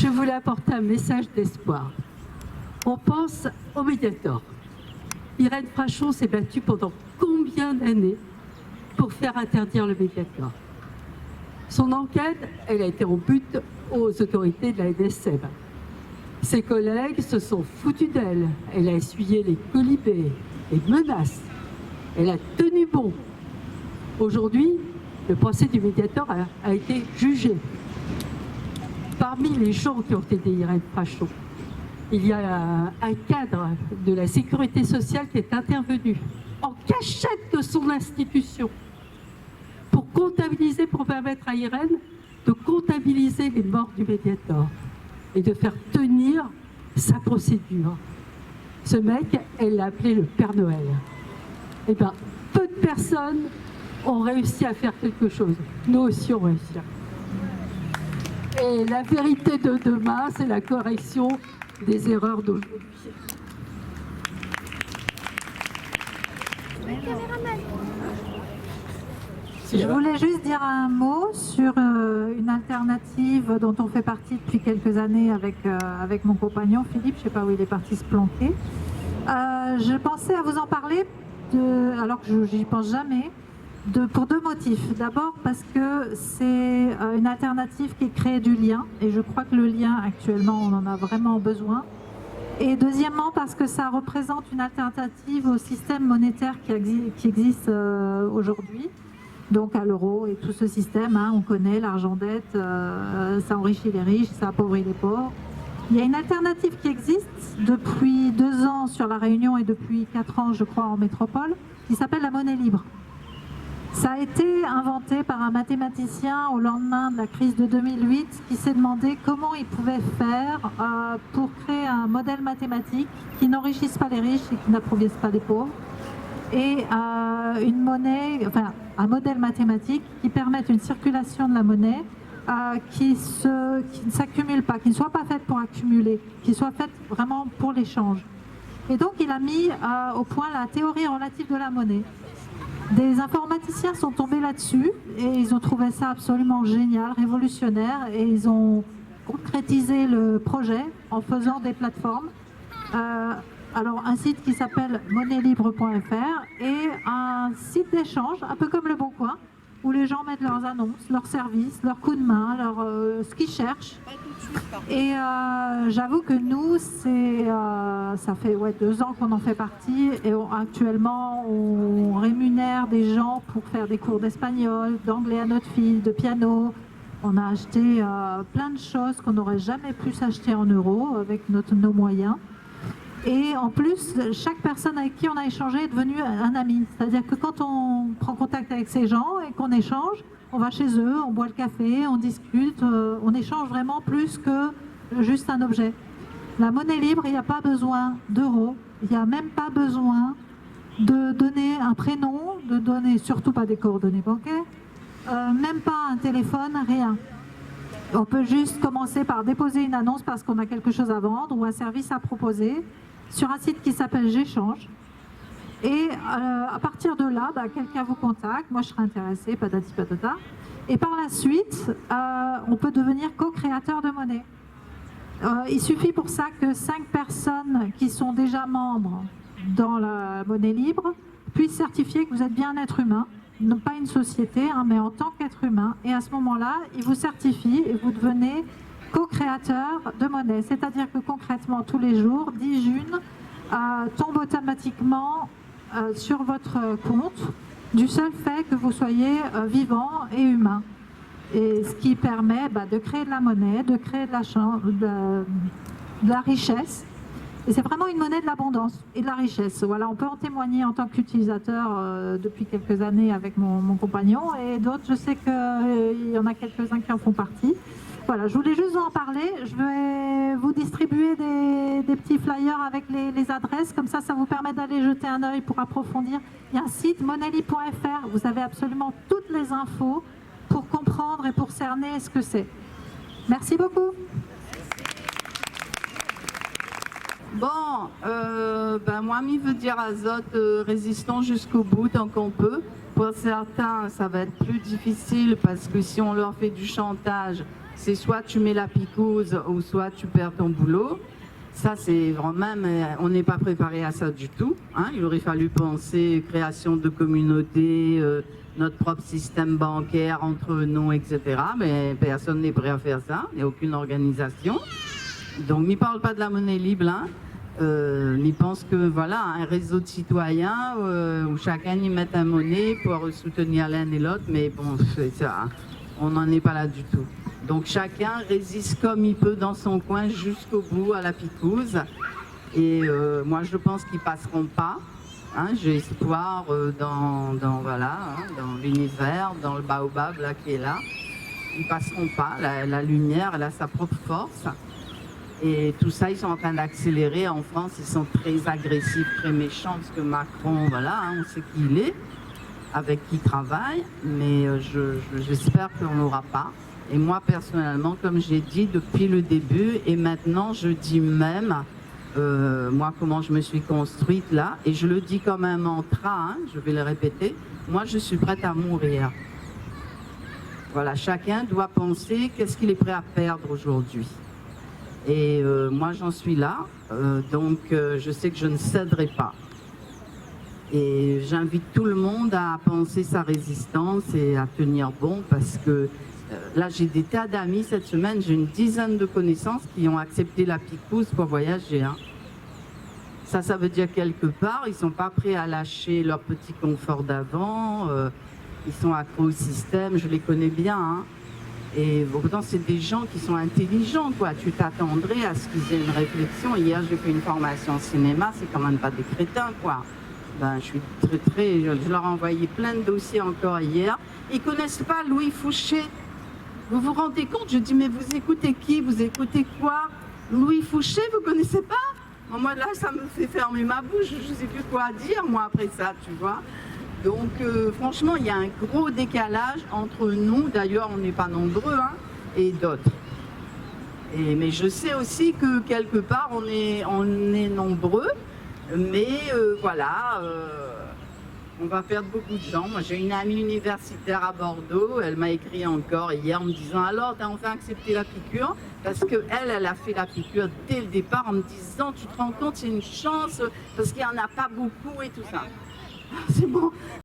je voulais apporter un message d'espoir. On pense au Mediator. Irène Frachon s'est battue pendant combien d'années pour faire interdire le Mediator? Son enquête, elle a été en but aux autorités de la NSM. Ses collègues se sont foutus d'elle. Elle a essuyé les colibés, les menaces. Elle a tenu bon. Aujourd'hui, le procès du Mediator a été jugé. Parmi les gens qui ont aidé Irène Frachon, il y a un cadre de la sécurité sociale qui est intervenu en cachette de son institution pour comptabiliser, pour permettre à Irène de comptabiliser les morts du Mediator et de faire tenir sa procédure. Ce mec, elle l'a appelé le Père Noël. Eh bien, peu de personnes ont réussi à faire quelque chose. Nous aussi, on réussit. Et la vérité de demain, c'est la correction des erreurs d'aujourd'hui. Je voulais juste dire un mot sur une alternative dont on fait partie depuis quelques années avec mon compagnon Philippe, je ne sais pas où il est parti se planquer. Je pensais à vous en parler, alors que j'y pense jamais, pour deux motifs. D'abord parce que c'est une alternative qui crée du lien, et je crois que le lien actuellement on en a vraiment besoin. Et deuxièmement parce que ça représente une alternative au système monétaire qui existe aujourd'hui. Donc à l'euro et tout ce système, hein, on connaît l'argent dette, ça enrichit les riches, ça appauvrit les pauvres. Il y a une alternative qui existe depuis 2 ans sur la Réunion et depuis 4 ans, je crois, en métropole, qui s'appelle la monnaie libre. Ça a été inventé par un mathématicien au lendemain de la crise de 2008 qui s'est demandé comment il pouvait faire pour créer un modèle mathématique qui n'enrichisse pas les riches et qui n'appauvrisse pas les pauvres. Et une monnaie, enfin un modèle mathématique qui permette une circulation de la monnaie qui ne s'accumule pas, qui ne soit pas faite pour accumuler, qui soit faite vraiment pour l'échange. Et donc il a mis au point la théorie relative de la monnaie. Des informaticiens sont tombés là-dessus et ils ont trouvé ça absolument génial, révolutionnaire, et ils ont concrétisé le projet en faisant des plateformes. Alors un site qui s'appelle monnailibre.fr et un site d'échange, un peu comme Le Bon Coin, où les gens mettent leurs annonces, leurs services, leurs coups de main, ce qu'ils cherchent. Et j'avoue que nous, ça fait 2 ans qu'on en fait partie, et actuellement on rémunère des gens pour faire des cours d'espagnol, d'anglais à notre fille, de piano. On a acheté plein de choses qu'on n'aurait jamais pu s'acheter en euros avec nos moyens. Et en plus, chaque personne avec qui on a échangé est devenue un ami. C'est-à-dire que quand on prend contact avec ces gens et qu'on échange, on va chez eux, on boit le café, on discute, on échange vraiment plus que juste un objet. La monnaie libre, il n'y a pas besoin d'euros, il n'y a même pas besoin de donner un prénom, de donner surtout pas des coordonnées bancaires, même pas un téléphone, rien. On peut juste commencer par déposer une annonce parce qu'on a quelque chose à vendre ou un service à proposer sur un site qui s'appelle J'échange. Et à partir de là, quelqu'un vous contacte, moi je serai intéressée, patati patata. Et par la suite, on peut devenir co-créateur de monnaie. Il suffit pour ça que 5 personnes qui sont déjà membres dans la monnaie libre puissent certifier que vous êtes bien un être humain, non pas une société, hein, mais en tant qu'être humain. Et à ce moment-là, ils vous certifient et vous devenez co-créateur de monnaie. C'est-à-dire que concrètement, tous les jours, 10 junes tombe automatiquement sur votre compte du seul fait que vous soyez vivant et humain. Et ce qui permet de créer de la monnaie, de créer de la richesse. Et c'est vraiment une monnaie de l'abondance et de la richesse. Voilà, on peut en témoigner en tant qu'utilisateur depuis quelques années avec mon compagnon, et d'autres, je sais qu'il y en a quelques-uns qui en font partie. Voilà, je voulais juste vous en parler. Je vais vous distribuer des petits flyers avec les adresses, comme ça vous permet d'aller jeter un œil pour approfondir. Il y a un site monnailibre.fr, vous avez absolument toutes les infos pour comprendre et pour cerner ce que c'est. Merci beaucoup. Bon, moi, je veux dire azote résistant jusqu'au bout tant qu'on peut. Pour certains, ça va être plus difficile parce que si on leur fait du chantage, c'est soit tu mets la picouse ou soit tu perds ton boulot. Ça, c'est vraiment, on n'est pas préparé à ça du tout. Hein. Il aurait fallu penser création de communautés, notre propre système bancaire entre nous, etc. Mais personne n'est prêt à faire ça, il n'y a aucune organisation. Donc, n'y parle pas de la monnaie libre, hein. N'y pense que voilà, un réseau de citoyens où chacun y met un monnaie pour soutenir l'un et l'autre, mais bon, ça, on n'en est pas là du tout. Donc chacun résiste comme il peut dans son coin jusqu'au bout à la picouse. Et moi je pense qu'ils passeront pas. Hein, j'ai espoir voilà, hein, dans l'univers, dans le baobab là, qui est là. Ils passeront pas. La lumière, elle a sa propre force. Et tout ça, ils sont en train d'accélérer. En France, ils sont très agressifs, très méchants, parce que Macron, voilà, hein, on sait qui il est, avec qui il travaille. Mais j'espère qu'on n'aura pas. Et moi, personnellement, comme j'ai dit depuis le début, et maintenant, je dis même, moi, comment je me suis construite là, et je le dis comme un mantra, hein, je vais le répéter, moi, je suis prête à mourir. Voilà, chacun doit penser qu'est-ce qu'il est prêt à perdre aujourd'hui. Et moi, j'en suis là, donc je sais que je ne céderai pas. Et j'invite tout le monde à penser sa résistance et à tenir bon, parce que là, j'ai des tas d'amis cette semaine, j'ai une dizaine de connaissances qui ont accepté la picouse pour voyager. Hein. Ça veut dire quelque part, ils ne sont pas prêts à lâcher leur petit confort d'avant, ils sont accros au système, je les connais bien. Hein. Et pourtant, c'est des gens qui sont intelligents, quoi. Tu t'attendrais à ce qu'ils aient une réflexion. Hier, j'ai fait une formation en cinéma, c'est quand même pas des crétins, quoi. Ben, je suis je leur ai envoyé plein de dossiers encore hier. Ils connaissent pas Louis Fouché. Vous vous rendez compte? Je dis, mais vous écoutez qui? Vous écoutez quoi? Louis Fouché, vous connaissez pas? Moi, là, ça me fait fermer ma bouche. Je sais plus quoi dire, moi, après ça, tu vois. Donc, franchement, il y a un gros décalage entre nous, d'ailleurs, on n'est pas nombreux, hein, et d'autres. Mais je sais aussi que quelque part, on est nombreux, mais voilà, on va perdre beaucoup de gens. Moi, j'ai une amie universitaire à Bordeaux, elle m'a écrit encore hier en me disant « Alors, t'as enfin accepté la piqûre ?» Parce qu'elle a fait la piqûre dès le départ en me disant « Tu te rends compte, c'est une chance, parce qu'il n'y en a pas beaucoup et tout ça. » C'est bon.